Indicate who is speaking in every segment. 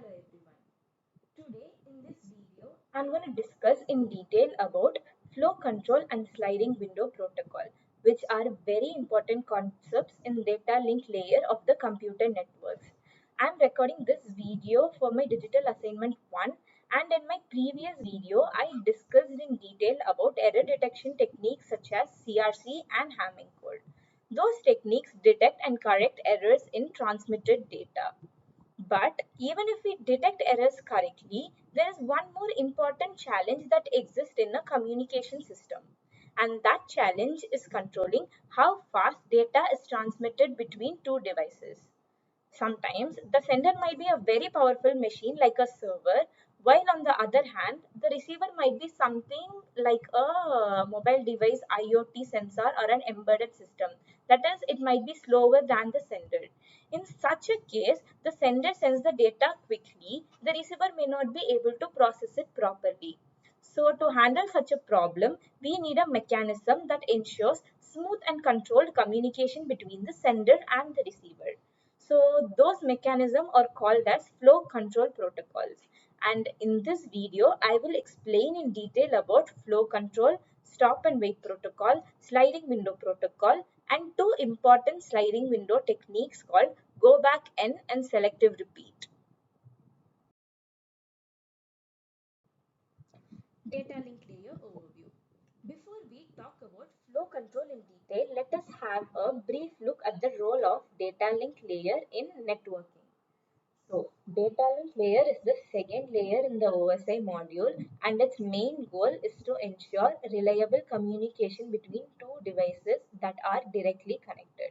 Speaker 1: Hello everyone. Today in this video, I'm going to discuss in detail about flow control and sliding window protocol, which are very important concepts in data link layer of the computer networks. I'm recording this video for my digital assignment 1, and in my previous video, I discussed in detail about error detection techniques such as CRC and Hamming code. Those techniques detect and correct errors in transmitted data. But even if we detect errors correctly, there is one more important challenge that exists in a communication system. And that challenge is controlling how fast data is transmitted between two devices. Sometimes the sender might be a very powerful machine like a server, while on the other hand, the receiver might be something like a mobile device, IoT sensor, or an embedded system. That is, it might be slower than the sender. In such a case, the sender sends the data quickly, the receiver may not be able to process it properly. So, to handle such a problem, we need a mechanism that ensures smooth and controlled communication between the sender and the receiver. So those mechanisms are called as flow control protocols. And in this video, I will explain in detail about flow control, stop and wait protocol, sliding window protocol, and two important sliding window techniques called go back N and selective repeat. Data link layer overview. Before we talk about flow control in detail, let us have a brief look at the role of data link layer in networking. So, data link layer is the second layer in the OSI module, and its main goal is to ensure reliable communication between two devices that are directly connected.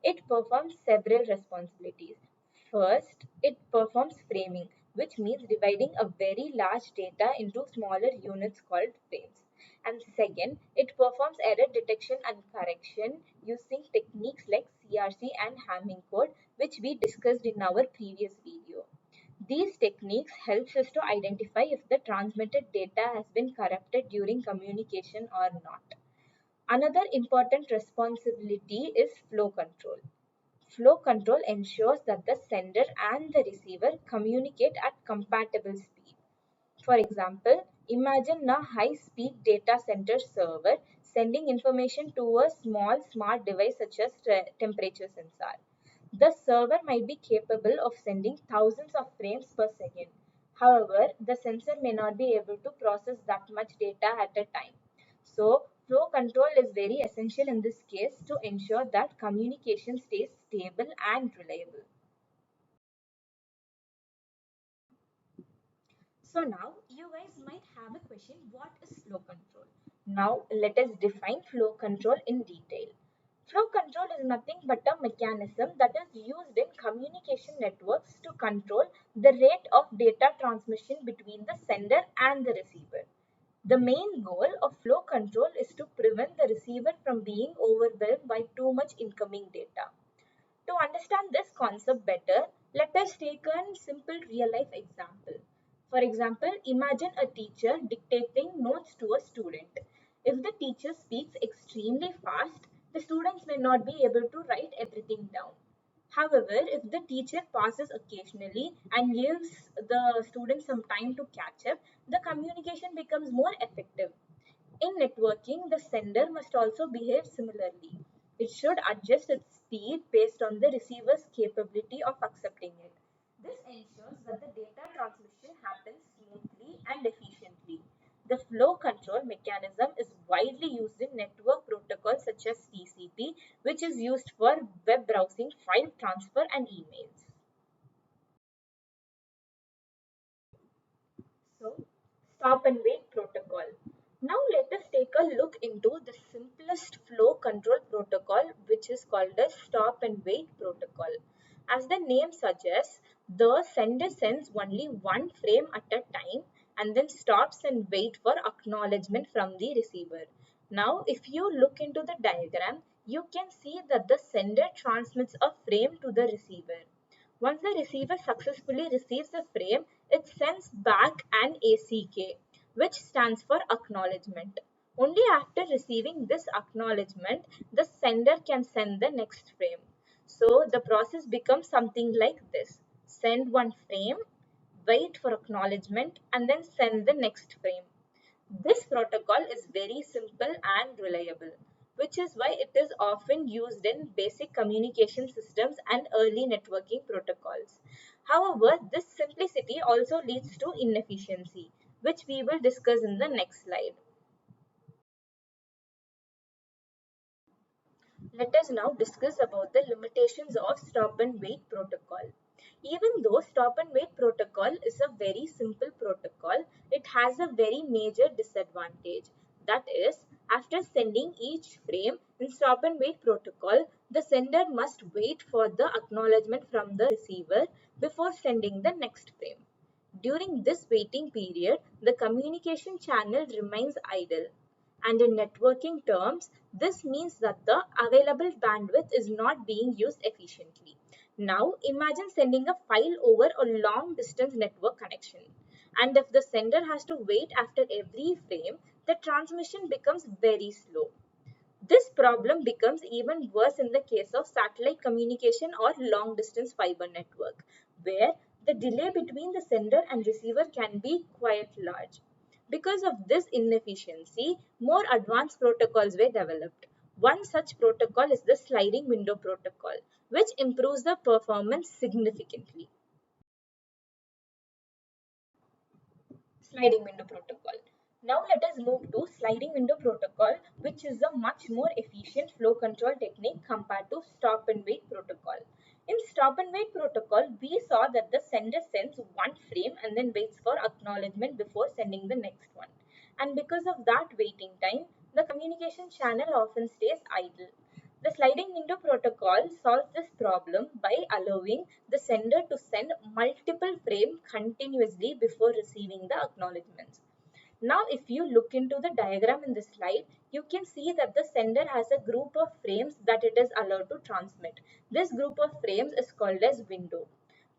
Speaker 1: It performs several responsibilities. First, it performs framing, which means dividing a very large data into smaller units called frames. And second, it performs error detection and correction using techniques like CRC and Hamming code, which we discussed in our previous video. These techniques helps us to identify if the transmitted data has been corrupted during communication or not. Another important responsibility is flow control. Flow control ensures that the sender and the receiver communicate at compatible speed. For example, imagine a high-speed data center server sending information to a small smart device such as temperature sensor. The server might be capable of sending thousands of frames per second. However, the sensor may not be able to process that much data at a time. So, flow control is very essential in this case to ensure that communication stays stable and reliable. So now you guys might have a question, what is flow control? Now let us define flow control in detail. Flow control is nothing but a mechanism that is used in communication networks to control the rate of data transmission between the sender and the receiver. The main goal of flow control is to prevent the receiver from being overwhelmed by too much incoming data. To understand this concept better, let us take a simple real life example. For example, imagine a teacher dictating notes to a student. If the teacher speaks extremely fast, the students may not be able to write everything down. However, if the teacher pauses occasionally and gives the students some time to catch up, the communication becomes more effective. In networking, the sender must also behave similarly. It should adjust its speed based on the receiver's capability of accepting it. This ensures that the data transmission happens smoothly and efficiently. The flow control mechanism is widely used in network protocols such as TCP, which is used for web browsing, file transfer, and emails. So, stop and wait protocol. Now let us take a look into the simplest flow control protocol, which is called the stop and wait protocol. As the name suggests, the sender sends only one frame at a time and then stops and wait for acknowledgement from the receiver. Now, if you look into the diagram, you can see that the sender transmits a frame to the receiver. Once the receiver successfully receives the frame, it sends back an ACK, which stands for acknowledgement. Only after receiving this acknowledgement, the sender can send the next frame. So the process becomes something like this. Send one frame, wait for acknowledgement, and then send the next frame. This protocol is very simple and reliable, which is why it is often used in basic communication systems and early networking protocols. However, this simplicity also leads to inefficiency, which we will discuss in the next slide. Let us now discuss about the limitations of stop and wait protocol. Even though stop and wait protocol is a very simple protocol, it has a very major disadvantage. That is, after sending each frame in stop and wait protocol, the sender must wait for the acknowledgement from the receiver before sending the next frame. During this waiting period, the communication channel remains idle, and in networking terms, this means that the available bandwidth is not being used efficiently. Now, imagine sending a file over a long distance network connection. And if the sender has to wait after every frame, the transmission becomes very slow. This problem becomes even worse in the case of satellite communication or long distance fiber network, where the delay between the sender and receiver can be quite large. Because of this inefficiency, more advanced protocols were developed. One such protocol is the sliding window protocol, which improves the performance significantly. Sliding window protocol. Now let us move to sliding window protocol, which is a much more efficient flow control technique compared to stop and wait protocol. In stop and wait protocol, we saw that the sender sends one frame and then waits for acknowledgement before sending the next one. And because of that waiting time, the communication channel often stays idle. The sliding window protocol solves this problem by allowing the sender to send multiple frames continuously before receiving the acknowledgements. Now, if you look into the diagram in this slide, you can see that the sender has a group of frames that it is allowed to transmit. This group of frames is called as window.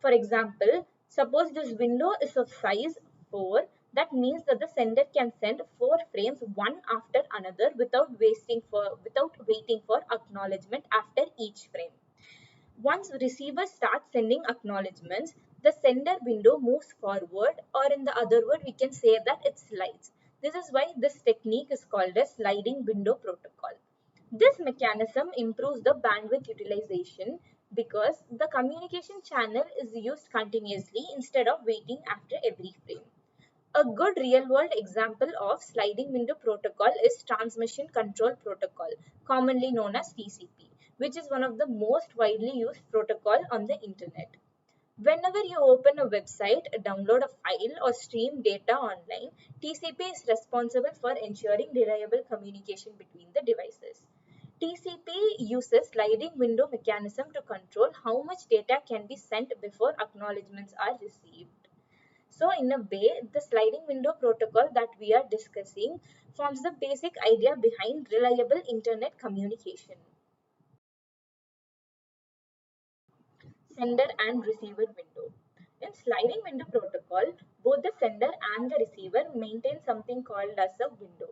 Speaker 1: For example, suppose this window is of size 4, that means that the sender can send 4 frames one after another without waiting for acknowledgement after each frame. Once receiver starts sending acknowledgements, the sender window moves forward, or in the other word, we can say that it slides. This is why this technique is called a sliding window protocol. This mechanism improves the bandwidth utilization because the communication channel is used continuously instead of waiting after every frame. A good real-world example of sliding window protocol is transmission control protocol, commonly known as TCP, which is one of the most widely used protocol on the internet. Whenever you open a website, download a file or stream data online, TCP is responsible for ensuring reliable communication between the devices. TCP uses sliding window mechanism to control how much data can be sent before acknowledgements are received. So in a way, the sliding window protocol that we are discussing forms the basic idea behind reliable internet communication. Sender and receiver window. In sliding window protocol, both the sender and the receiver maintain something called as a window.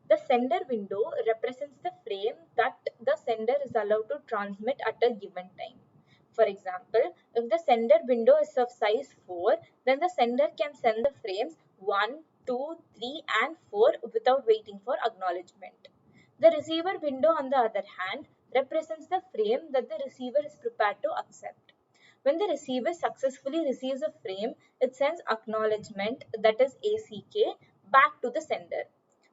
Speaker 1: The sender window represents the frame that the sender is allowed to transmit at a given time. For example, if the sender window is of size 4, then the sender can send the frames 1, 2, 3 and 4 without waiting for acknowledgement. The receiver window, on the other hand, represents the frame that the receiver is prepared to accept. When the receiver successfully receives a frame, it sends acknowledgement, that is ACK, back to the sender.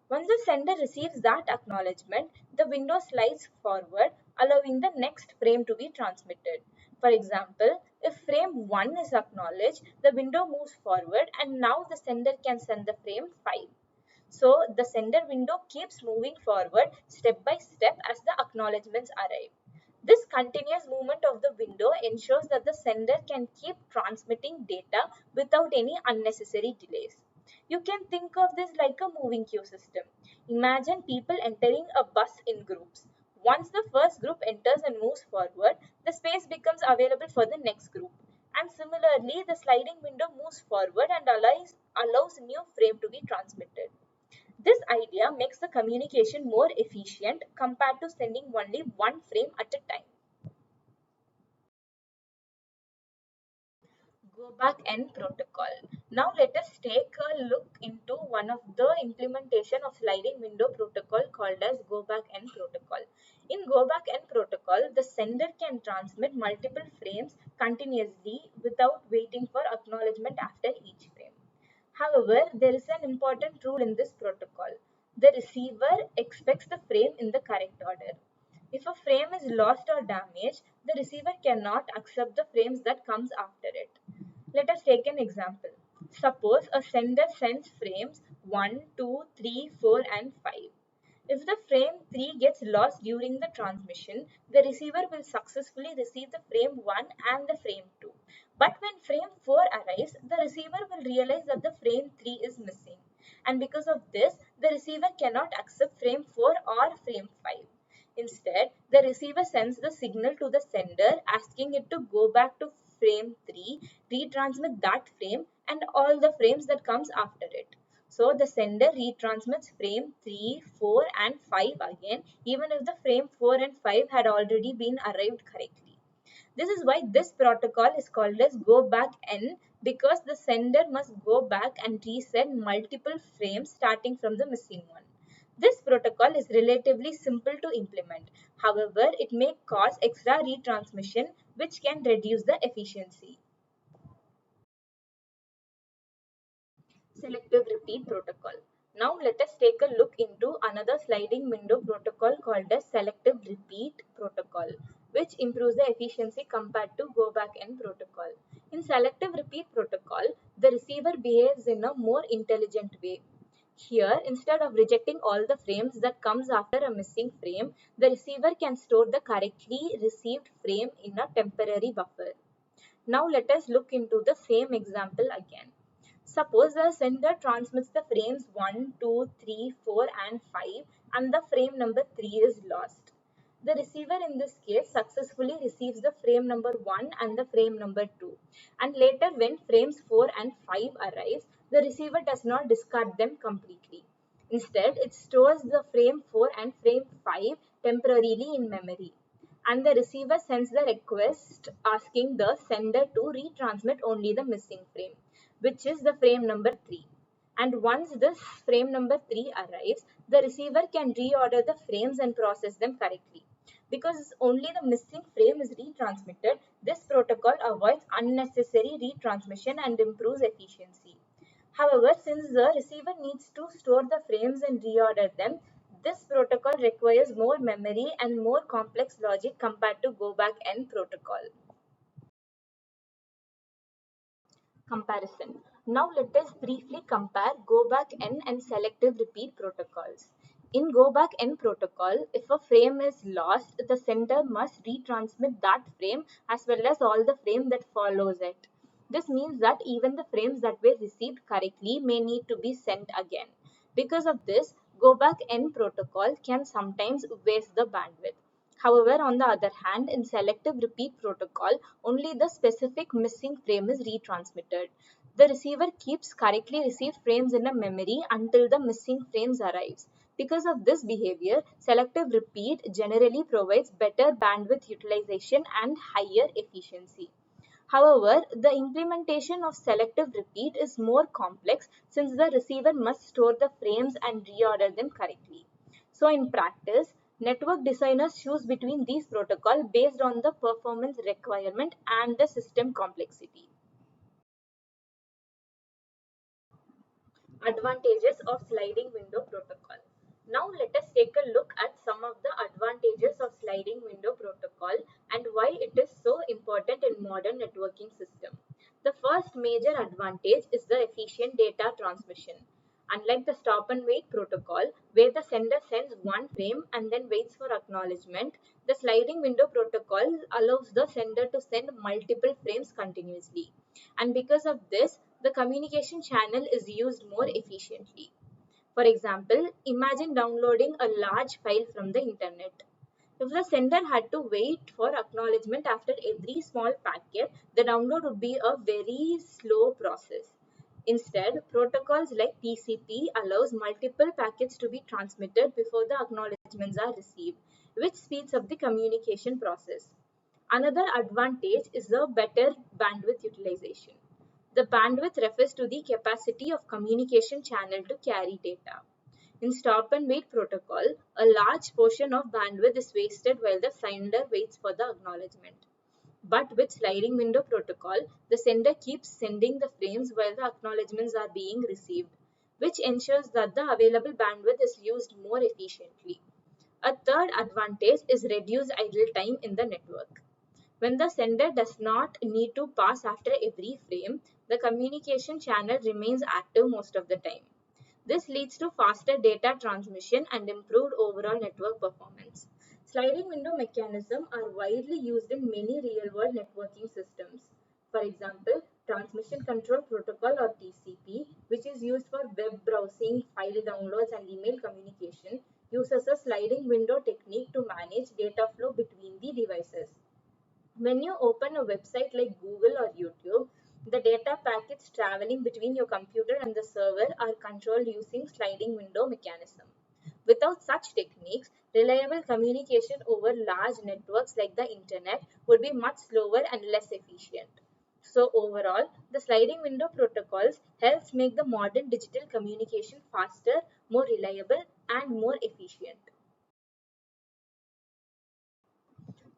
Speaker 1: Once the sender receives that acknowledgement, the window slides forward, allowing the next frame to be transmitted. For example, if frame 1 is acknowledged, the window moves forward and now the sender can send the frame 5. So the sender window keeps moving forward step by step as the acknowledgements arrive. This continuous movement of the window ensures that the sender can keep transmitting data without any unnecessary delays. You can think of this like a moving queue system. Imagine people entering a bus in groups. Once the first group enters and moves forward, the space becomes available for the next group. And similarly, the sliding window moves forward and allows new frame to be transmitted. This idea makes the communication more efficient compared to sending only one frame at a time. Go back N protocol. Now let us take a look into one of the implementation of sliding window protocol called as go back N protocol. In go back N protocol, the sender can transmit multiple frames continuously without waiting for acknowledgement after each frame. However, there is an important rule in this protocol. The receiver expects the frame in the correct order. If a frame is lost or damaged, the receiver cannot accept the frames that comes after it. Let us take an example. Suppose a sender sends frames 1, 2, 3, 4 and 5. If the frame 3 gets lost during the transmission, the receiver will successfully receive the frame 1 and the frame 2. But when frame 4 arrives, the receiver will realize that the frame 3 is missing. And because of this, the receiver cannot accept frame 4 or frame 5. Instead, the receiver sends the signal to the sender asking it to go back to frame 3, retransmit that frame and all the frames that comes after it. So the sender retransmits frame 3, 4 and 5 again even if the frame 4 and 5 had already been arrived correctly. This is why this protocol is called as go back N, because the sender must go back and reset multiple frames starting from the missing one. This protocol is relatively simple to implement. However, it may cause extra retransmission which can reduce the efficiency. Selective repeat protocol. Now let us take a look into another sliding window protocol called as selective repeat protocol, which improves the efficiency compared to go back N protocol. In selective repeat protocol, the receiver behaves in a more intelligent way. Here, instead of rejecting all the frames that comes after a missing frame, the receiver can store the correctly received frame in a temporary buffer. Now let us look into the same example again. Suppose the sender transmits the frames 1, 2, 3, 4 and 5 and the frame number 3 is lost. The receiver in this case successfully receives the frame number 1 and the frame number 2. And later when frames 4 and 5 arrives, the receiver does not discard them completely. Instead, it stores the frame 4 and frame 5 temporarily in memory. And the receiver sends the request asking the sender to retransmit only the missing frame, which is the frame number 3. And once this frame number 3 arrives, the receiver can reorder the frames and process them correctly. Because only the missing frame is retransmitted, this protocol avoids unnecessary retransmission and improves efficiency. However, since the receiver needs to store the frames and reorder them, this protocol requires more memory and more complex logic compared to go back N protocol. Comparison. Now let us briefly compare go back N and selective repeat protocols. In go back N protocol, if a frame is lost, the sender must retransmit that frame as well as all the frame that follows it. This means that even the frames that were received correctly may need to be sent again. Because of this, go back N protocol can sometimes waste the bandwidth. However, on the other hand, in selective repeat protocol, only the specific missing frame is retransmitted. The receiver keeps correctly received frames in a memory until the missing frames arrives. Because of this behavior, selective repeat generally provides better bandwidth utilization and higher efficiency. However, the implementation of selective repeat is more complex since the receiver must store the frames and reorder them correctly. So in practice, network designers choose between these protocols based on the performance requirement and the system complexity. Advantages of sliding window protocol. Now let us take a look at some of the advantages of sliding window protocol and why it is so important in modern networking system. The first major advantage is the efficient data transmission. Unlike the stop and wait protocol, where the sender sends one frame and then waits for acknowledgement, the sliding window protocol allows the sender to send multiple frames continuously. And because of this, the communication channel is used more efficiently. For example, imagine downloading a large file from the internet. If the sender had to wait for acknowledgement after every small packet, the download would be a very slow process. Instead, protocols like TCP allows multiple packets to be transmitted before the acknowledgements are received, which speeds up the communication process. Another advantage is the better bandwidth utilization. The bandwidth refers to the capacity of communication channel to carry data. In stop and wait protocol, a large portion of bandwidth is wasted while the sender waits for the acknowledgement. But with sliding window protocol, the sender keeps sending the frames while the acknowledgements are being received, which ensures that the available bandwidth is used more efficiently. A third advantage is reduced idle time in the network. When the sender does not need to pass after every frame, the communication channel remains active most of the time. This leads to faster data transmission and improved overall network performance. Sliding window mechanisms are widely used in many real-world networking systems. For example, Transmission Control Protocol or TCP, which is used for web browsing, file downloads, and email communication, uses a sliding window technique to manage data flow between the devices. When you open a website like Google or YouTube, the data packets traveling between your computer and the server are controlled using sliding window mechanism. Without such techniques, reliable communication over large networks like the internet would be much slower and less efficient. So overall, the sliding window protocols helps make the modern digital communication faster, more reliable, and more efficient.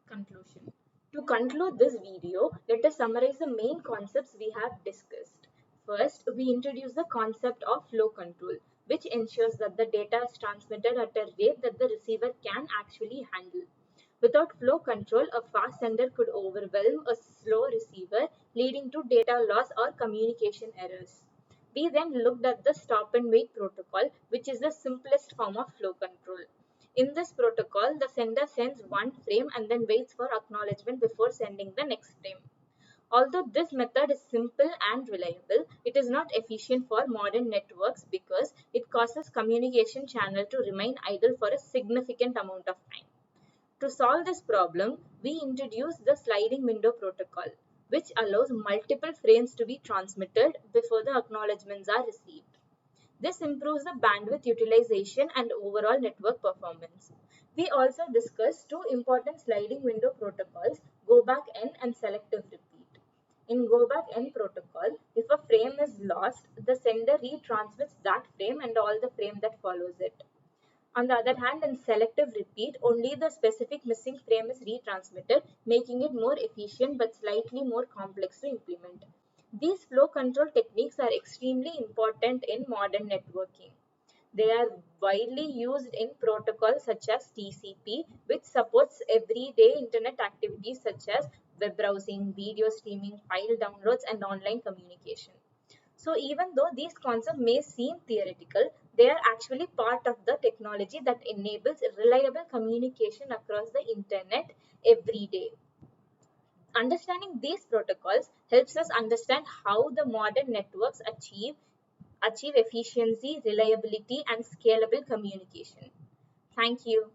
Speaker 1: Conclusion. To conclude this video, let us summarize the main concepts we have discussed. First, we introduce the concept of flow control, which ensures that the data is transmitted at a rate that the receiver can actually handle. Without flow control, a fast sender could overwhelm a slow receiver, leading to data loss or communication errors. We then looked at the stop and wait protocol, which is the simplest form of flow control. In this protocol, the sender sends one frame and then waits for acknowledgement before sending the next frame. Although this method is simple and reliable, it is not efficient for modern networks because it causes communication channel to remain idle for a significant amount of time. To solve this problem, we introduced the sliding window protocol, which allows multiple frames to be transmitted before the acknowledgements are received. This improves the bandwidth utilization and overall network performance. We also discussed two important sliding window protocols, go back N and selective repeat. In go back N protocol, if a frame is lost, the sender retransmits that frame and all the frame that follows it. On the other hand, in selective repeat, only the specific missing frame is retransmitted, making it more efficient but slightly more complex to implement. These flow control techniques are extremely important in modern networking. They are widely used in protocols such as TCP, which supports everyday internet activities such as web browsing, video streaming, file downloads, and online communication. So even though these concepts may seem theoretical, they are actually part of the technology that enables reliable communication across the internet every day. Understanding these protocols helps us understand how the modern networks achieve efficiency, reliability, and scalable communication. Thank you.